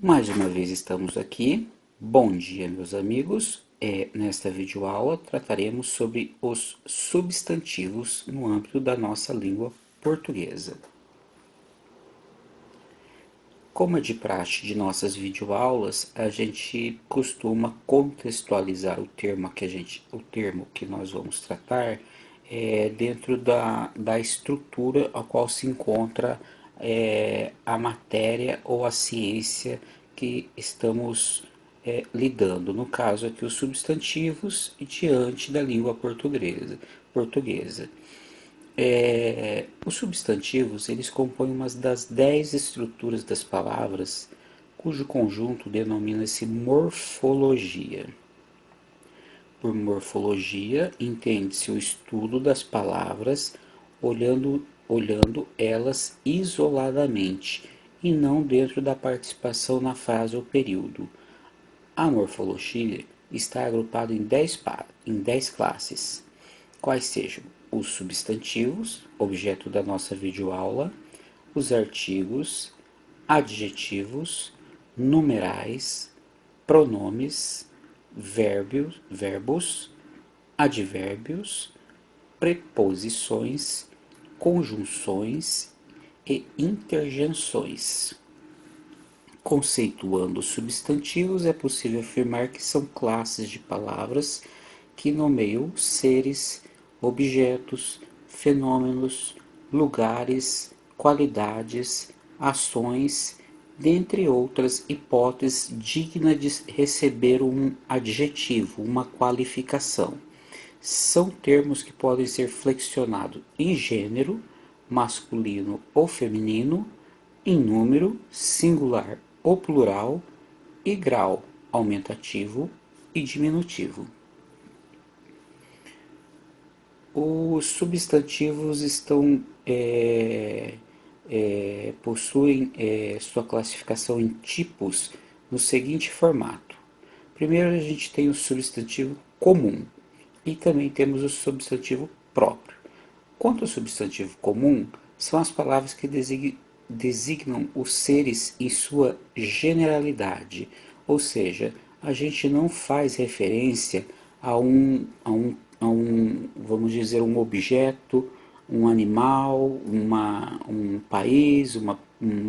Mais uma vez estamos aqui. Bom dia, meus amigos. Nesta videoaula trataremos sobre os substantivos no âmbito da nossa língua portuguesa. Como é de praxe de nossas videoaulas, a gente costuma contextualizar o termo que nós vamos tratar dentro da estrutura a qual se encontra a matéria ou a ciência que estamos lidando. No caso aqui, os substantivos diante da língua portuguesa. Os substantivos eles compõem uma das 10 estruturas das palavras, cujo conjunto denomina-se morfologia. Por morfologia, entende-se o estudo das palavras olhando elas isoladamente e não dentro da participação na frase ou período. A morfologia está agrupada em 10 classes, quais sejam os substantivos, objeto da nossa videoaula, os artigos, adjetivos, numerais, pronomes, verbos, advérbios, preposições, conjunções e interjeições. Conceituando os substantivos, é possível afirmar que são classes de palavras que nomeiam seres, objetos, fenômenos, lugares, qualidades, ações, dentre outras hipóteses dignas de receber um adjetivo, uma qualificação. São termos que podem ser flexionados em gênero, masculino ou feminino, em número, singular ou plural, e grau, aumentativo e diminutivo. Os substantivos possuem sua classificação em tipos no seguinte formato. Primeiro a gente tem o substantivo comum e também temos o substantivo próprio. Quanto ao substantivo comum, são as palavras que designam os seres em sua generalidade, ou seja, a gente não faz referência vamos dizer, um objeto, um animal, um país, uma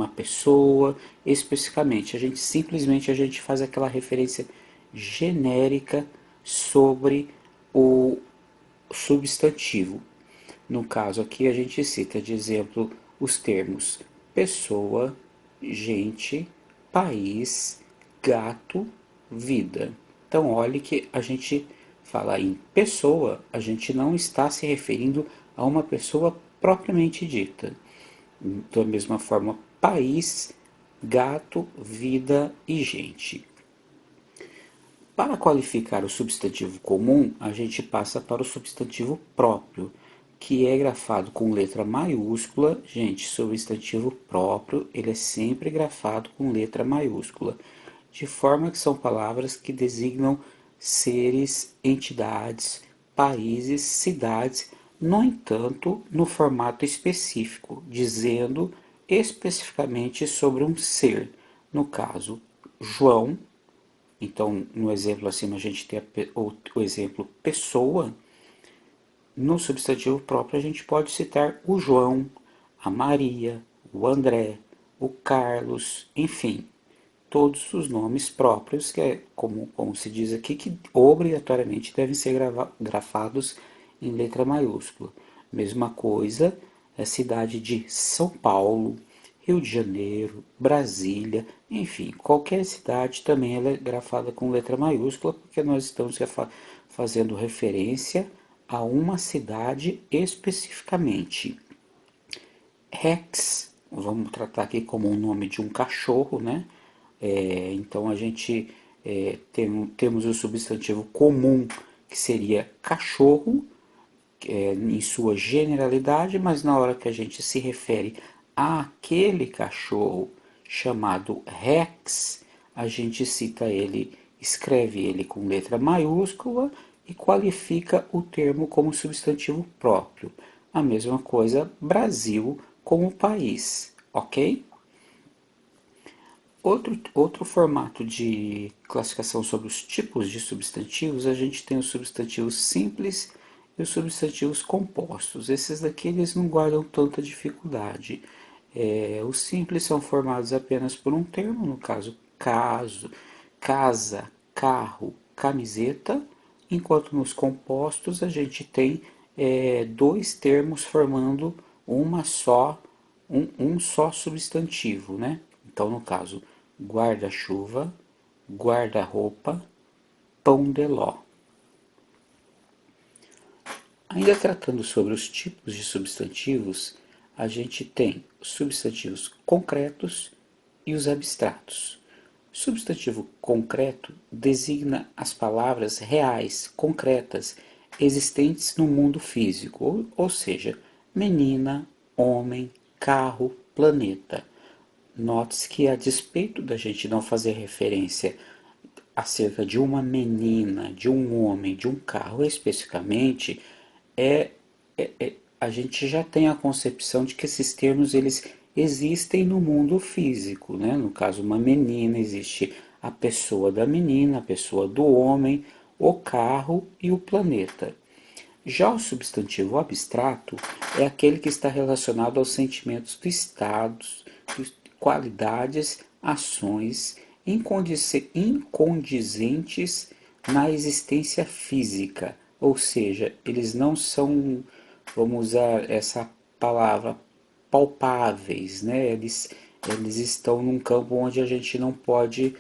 pessoa, especificamente. A gente faz aquela referência genérica sobre o substantivo. No caso aqui, a gente cita de exemplo os termos pessoa, gente, país, gato, vida. Então, olhe que a gente fala em pessoa, a gente não está se referindo a uma pessoa propriamente dita. Da mesma forma, país, gato, vida e gente. Para qualificar o substantivo comum, a gente passa para o substantivo próprio, que é grafado com letra maiúscula. Gente, substantivo próprio, ele é sempre grafado com letra maiúscula, de forma que são palavras que designam seres, entidades, países, cidades, no entanto, no formato específico, dizendo especificamente sobre um ser. No caso, João. Então, no exemplo acima, a gente tem o exemplo pessoa. No substantivo próprio, a gente pode citar o João, a Maria, o André, o Carlos, enfim, todos os nomes próprios, que é como se diz aqui, que obrigatoriamente devem ser grafados em letra maiúscula. Mesma coisa, a cidade de São Paulo, Rio de Janeiro, Brasília, enfim, qualquer cidade também ela é grafada com letra maiúscula, porque nós estamos fazendo referência a uma cidade especificamente. Rex, vamos tratar aqui como o nome de um cachorro, né? Então a gente temos o substantivo comum, que seria cachorro, em sua generalidade, mas na hora que a gente se refere àquele cachorro chamado Rex, a gente cita ele, escreve ele com letra maiúscula e qualifica o termo como substantivo próprio. A mesma coisa Brasil como país, ok? Outro formato de classificação sobre os tipos de substantivos, a gente tem os substantivos simples e os substantivos compostos. Esses daqui eles não guardam tanta dificuldade. Os simples são formados apenas por um termo, no caso, casa, carro, camiseta, enquanto nos compostos a gente tem dois termos formando uma só, um só substantivo, né? Então, no caso, guarda-chuva, guarda-roupa, pão de ló. Ainda tratando sobre os tipos de substantivos, a gente tem os substantivos concretos e os abstratos. Substantivo concreto designa as palavras reais, concretas, existentes no mundo físico, ou seja, menina, homem, carro, planeta. Note-se que, a despeito da gente não fazer referência acerca de uma menina, de um homem, de um carro especificamente, é, a gente já tem a concepção de que esses termos eles existem no mundo físico, né? No caso, uma menina, existe a pessoa da menina, a pessoa do homem, o carro e o planeta. Já o substantivo abstrato é aquele que está relacionado aos sentimentos do estados, qualidades, ações incondizentes na existência física, ou seja, eles não são, vamos usar essa palavra, palpáveis, né? Eles estão num campo onde a gente não pode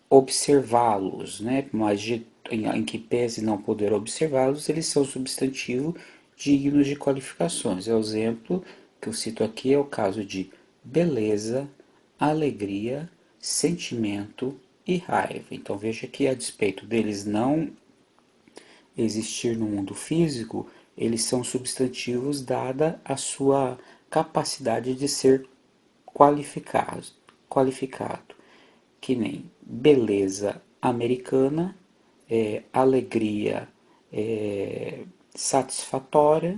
observá-los, né? Mas em que pese não poder observá-los, eles são substantivo dignos de qualificações. O exemplo que eu cito aqui é o caso de beleza, alegria, sentimento e raiva. Então veja que, a despeito deles não existir no mundo físico, eles são substantivos dada a sua capacidade de ser qualificado, que nem beleza americana, alegria satisfatória,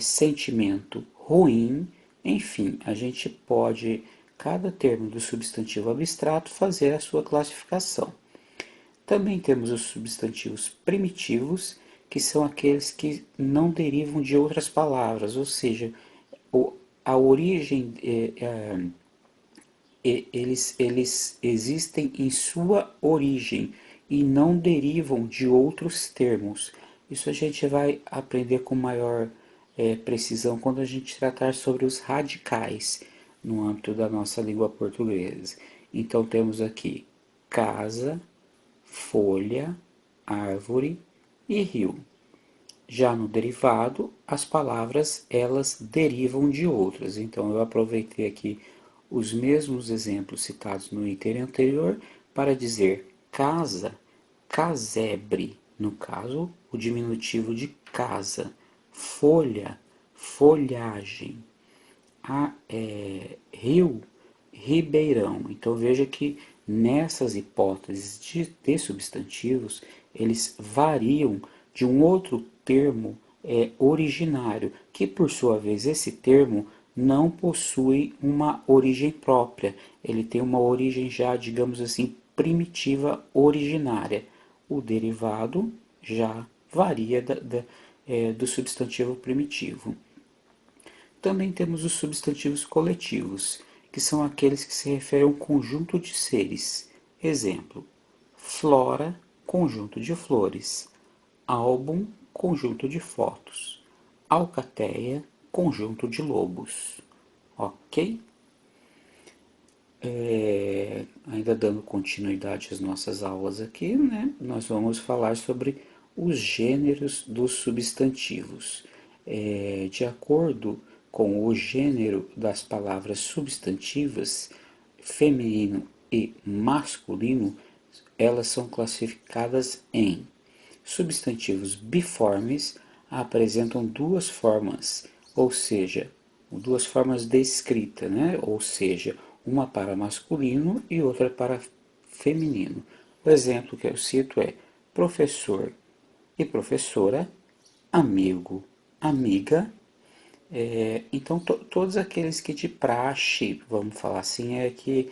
sentimento ruim, enfim, a gente pode, cada termo do substantivo abstrato, fazer a sua classificação. Também temos os substantivos primitivos, que são aqueles que não derivam de outras palavras, ou seja, a origem, eles existem em sua origem e não derivam de outros termos. Isso a gente vai aprender com maior precisão quando a gente tratar sobre os radicais no âmbito da nossa língua portuguesa. Então temos aqui casa, folha, árvore e rio. Já no derivado, as palavras elas derivam de outras. Então eu aproveitei aqui os mesmos exemplos citados no item anterior para dizer casa, casebre, no caso, o diminutivo de casa, folha, folhagem, rio, ribeirão. Então veja que nessas hipóteses de substantivos, eles variam de um outro termo originário, que por sua vez esse termo não possui uma origem própria, ele tem uma origem já, digamos assim, primitiva, originária. O derivado já varia do substantivo primitivo. Também temos os substantivos coletivos, que são aqueles que se referem a um conjunto de seres. Exemplo: flora, conjunto de flores; álbum, conjunto de fotos; alcateia, conjunto de lobos. Ok? Ainda dando continuidade às nossas aulas aqui, né? Nós vamos falar sobre os gêneros dos substantivos. De acordo com o gênero das palavras substantivas, feminino e masculino, elas são classificadas em substantivos biformes, apresentam duas formas, ou seja, duas formas de escrita, né? Ou seja, uma para masculino e outra para feminino. O exemplo que eu cito é professor e professora, amigo, amiga, Então, todos aqueles que de praxe, vamos falar assim, é que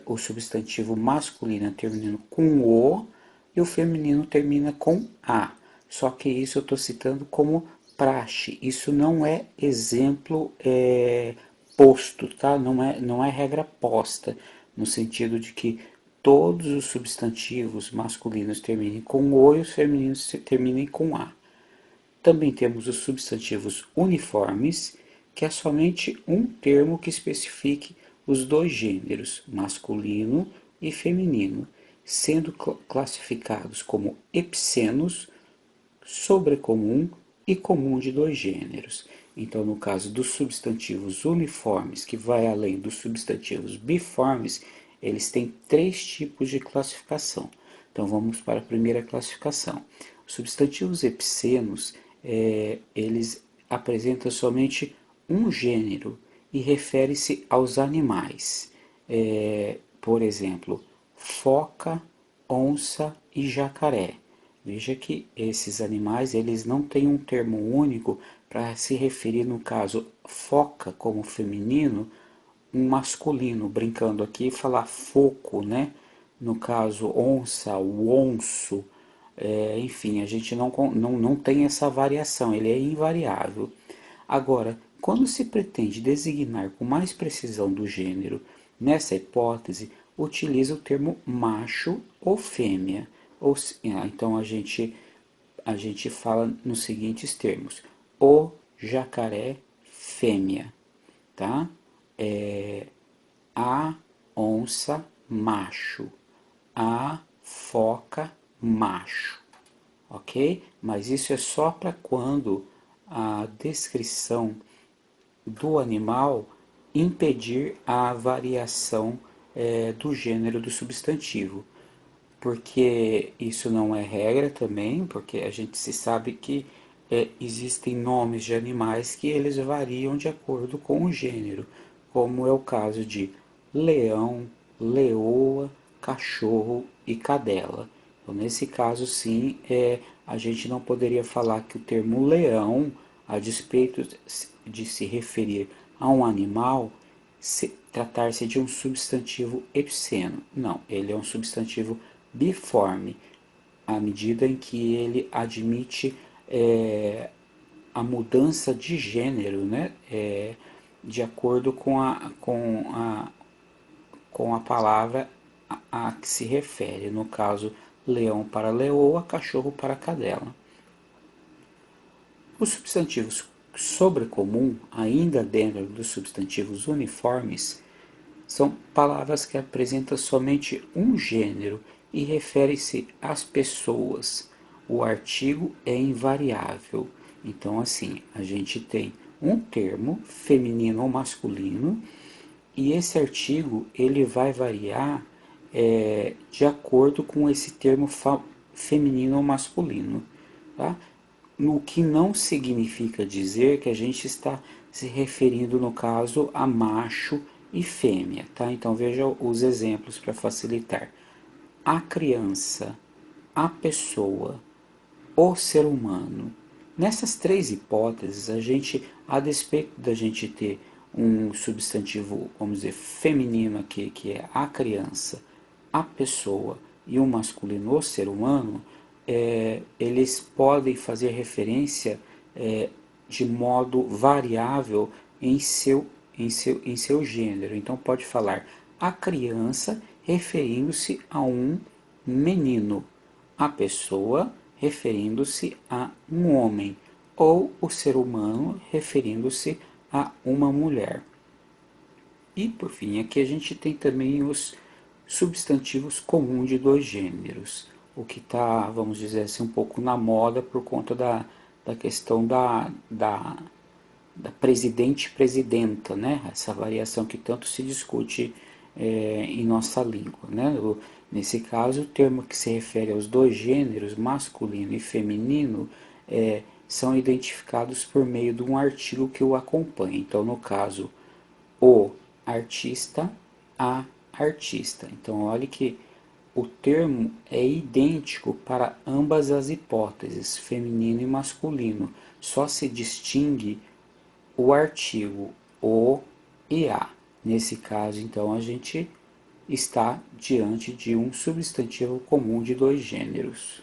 o substantivo masculino termina com o e o feminino termina com a. Só que isso eu estou citando como praxe. Isso não é exemplo posto, tá? Não é regra posta, no sentido de que todos os substantivos masculinos terminem com o e os femininos terminem com a. Também temos os substantivos uniformes, que é somente um termo que especifique os dois gêneros, masculino e feminino, sendo classificados como epicenos, sobrecomum e comum de dois gêneros. Então, no caso dos substantivos uniformes, que vai além dos substantivos biformes, eles têm três tipos de classificação. Então, vamos para a primeira classificação. Os substantivos epicenos, eles apresentam somente um gênero e refere-se aos animais. Por exemplo, foca, onça e jacaré. Veja que esses animais eles não têm um termo único para se referir, no caso, foca como feminino, um masculino, brincando aqui, falar foco, né? No caso, onça, o onço, enfim, a gente não tem essa variação, ele é invariável. Agora, quando se pretende designar com mais precisão do gênero, nessa hipótese, utiliza o termo macho ou fêmea. Então a gente fala nos seguintes termos: o jacaré fêmea, tá? A onça macho, a foca macho, ok? Mas isso é só para quando a descrição do animal impedir a variação do gênero do substantivo, porque isso não é regra também, porque a gente se sabe que existem nomes de animais que eles variam de acordo com o gênero, como é o caso de leão, leoa, cachorro e cadela. Então, nesse caso, sim, a gente não poderia falar que o termo leão, a despeito de se referir a um animal, tratar-se de um substantivo epiceno. Não, ele é um substantivo biforme, à medida em que ele admite a mudança de gênero, né? De acordo com a palavra a que se refere. No caso, leão para leoa, cachorro para cadela. Os substantivos sobrecomum, ainda dentro dos substantivos uniformes, são palavras que apresentam somente um gênero e refere-se às pessoas. O artigo é invariável. Então, assim, a gente tem um termo, feminino ou masculino, e esse artigo ele vai variar de acordo com esse termo feminino ou masculino. Tá? No que não significa dizer que a gente está se referindo, no caso, a macho e fêmea, tá? Então veja os exemplos para facilitar. A criança, a pessoa, o ser humano. Nessas três hipóteses, a despeito da gente ter um substantivo, vamos dizer, feminino aqui, que é a criança, a pessoa e o masculino, o ser humano, eles podem fazer referência de modo variável em seu gênero. Então pode falar a criança referindo-se a um menino, a pessoa referindo-se a um homem, ou o ser humano referindo-se a uma mulher. E por fim, aqui a gente tem também os substantivos comuns de dois gêneros, o que está, vamos dizer assim, um pouco na moda por conta da questão da presidente e presidenta, né? Essa variação que tanto se discute em nossa língua, né? Nesse caso, o termo que se refere aos dois gêneros, masculino e feminino, são identificados por meio de um artigo que o acompanha. Então, no caso, o artista, a artista. Então, olhe que o termo é idêntico para ambas as hipóteses, feminino e masculino. Só se distingue o artigo o e a. Nesse caso, então, a gente está diante de um substantivo comum de dois gêneros.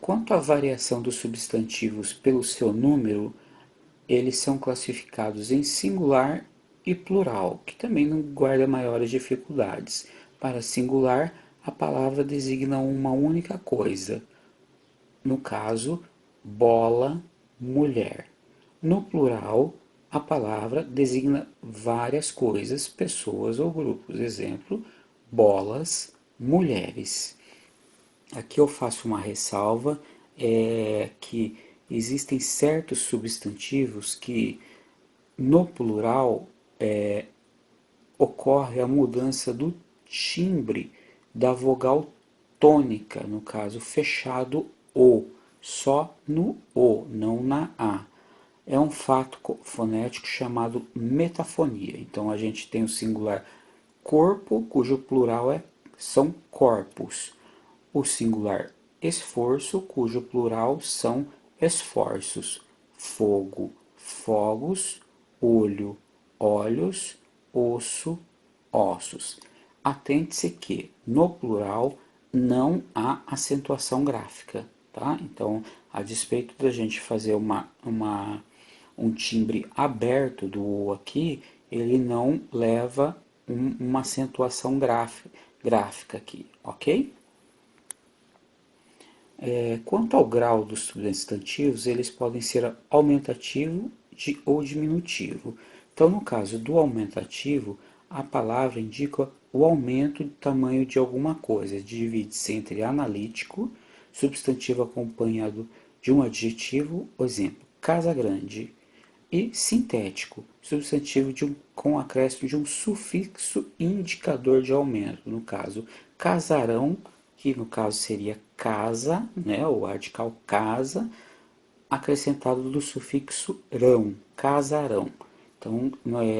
Quanto à variação dos substantivos pelo seu número, eles são classificados em singular e plural, que também não guarda maiores dificuldades. Para singular, a palavra designa uma única coisa, no caso, bola, mulher. No plural, a palavra designa várias coisas, pessoas ou grupos. Exemplo, bolas, mulheres. Aqui eu faço uma ressalva, que existem certos substantivos que no plural ocorre a mudança do timbre da vogal tônica, no caso fechado o, só no o, não na a. É um fato fonético chamado metafonia. Então a gente tem o singular corpo, cujo plural são corpos. O singular esforço, cujo plural são esforços. Fogo, fogos. Olho, olhos. Osso, ossos. Atente-se que no plural não há acentuação gráfica, tá? Então, a despeito da gente fazer um timbre aberto do O aqui, ele não leva uma acentuação gráfica aqui, ok? Quanto ao grau dos substantivos, eles podem ser aumentativo ou diminutivo. Então, no caso do aumentativo, a palavra indica o aumento do tamanho de alguma coisa. Divide-se entre analítico, substantivo acompanhado de um adjetivo, exemplo, casa grande, e sintético, substantivo com acréscimo de um sufixo indicador de aumento, no caso, casarão, que no caso seria casa, né, o artical casa, acrescentado do sufixo rão, casarão. Então,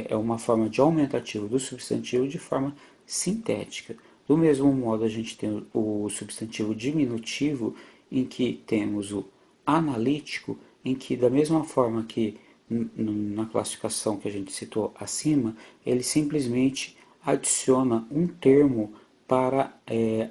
é uma forma de aumentativo do substantivo de forma sintética. Do mesmo modo, a gente tem o substantivo diminutivo, em que temos o analítico, em que, da mesma forma que na classificação que a gente citou acima, ele simplesmente adiciona um termo para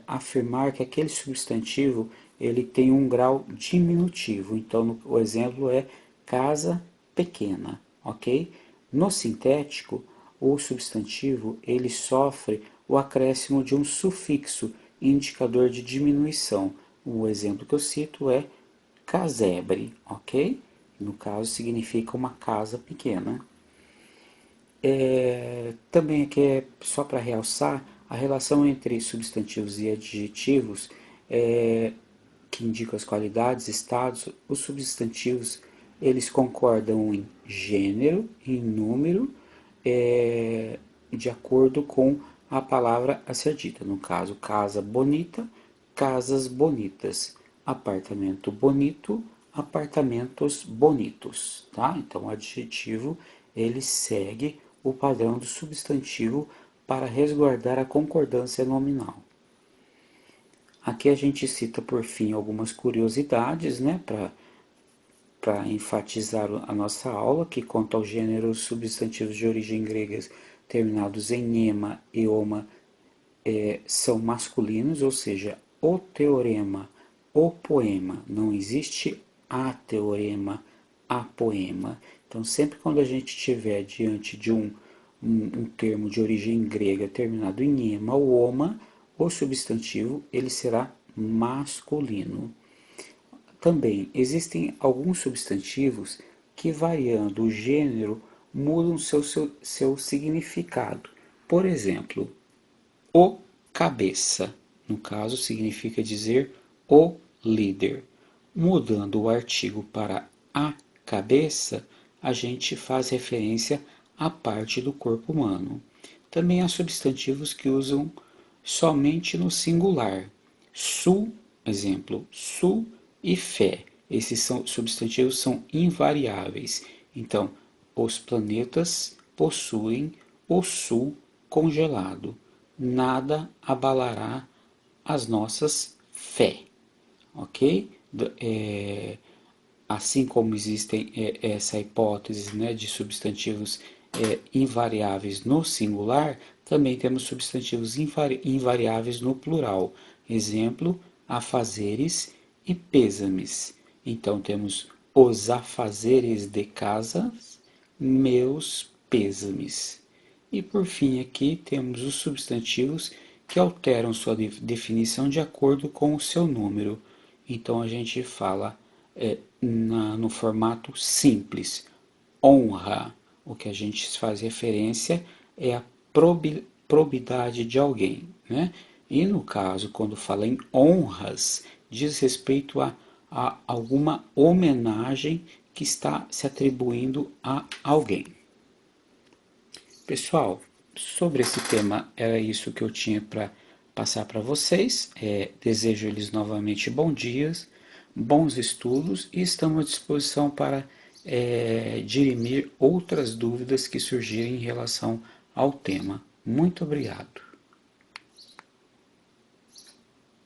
afirmar que aquele substantivo ele tem um grau diminutivo. Então, o exemplo é casa pequena, ok? No sintético, o substantivo ele sofre o acréscimo de um sufixo indicador de diminuição. O exemplo que eu cito é casebre, ok? No caso, significa uma casa pequena. Também aqui é só para realçar a relação entre substantivos e adjetivos, que indicam as qualidades, estados. Os substantivos eles concordam em gênero, em número, de acordo com a palavra a ser dita. No caso, casa bonita, casas bonitas, apartamento bonito, apartamentos bonitos, tá? Então, o adjetivo ele segue o padrão do substantivo para resguardar a concordância nominal. Aqui a gente cita por fim algumas curiosidades, né, para enfatizar a nossa aula, que quanto ao gênero, os substantivos de origem grega terminados em ema e oma são masculinos, ou seja, o teorema, o poema, não existe a teorema, a poema. Então, sempre quando a gente estiver diante de um termo de origem grega terminado em ema ou oma, o substantivo ele será masculino. Também existem alguns substantivos que, variando o gênero, mudam seu significado. Por exemplo, o cabeça, no caso, significa dizer o líder. Mudando o artigo para a cabeça, a gente faz referência à parte do corpo humano. Também há substantivos que usam somente no singular. Su, exemplo, su e fé. Esses substantivos são invariáveis. Então, os planetas possuem o sul congelado. Nada abalará as nossas fé, ok? assim como existem essa hipótese, né, de substantivos invariáveis no singular, também temos substantivos invariáveis no plural. Exemplo, afazeres e pêsames. Então temos os afazeres de casa, meus pêsames. E por fim aqui temos os substantivos que alteram sua definição de acordo com o seu número. Então a gente fala no formato simples. Honra, o que a gente faz referência é a probidade de alguém, né? E no caso, quando fala em honras, diz respeito a alguma homenagem que está se atribuindo a alguém. Pessoal, sobre esse tema era isso que eu tinha para passar para vocês. Desejo-lhes novamente bons dias, bons estudos e estamos à disposição para dirimir outras dúvidas que surgirem em relação ao tema. Muito obrigado.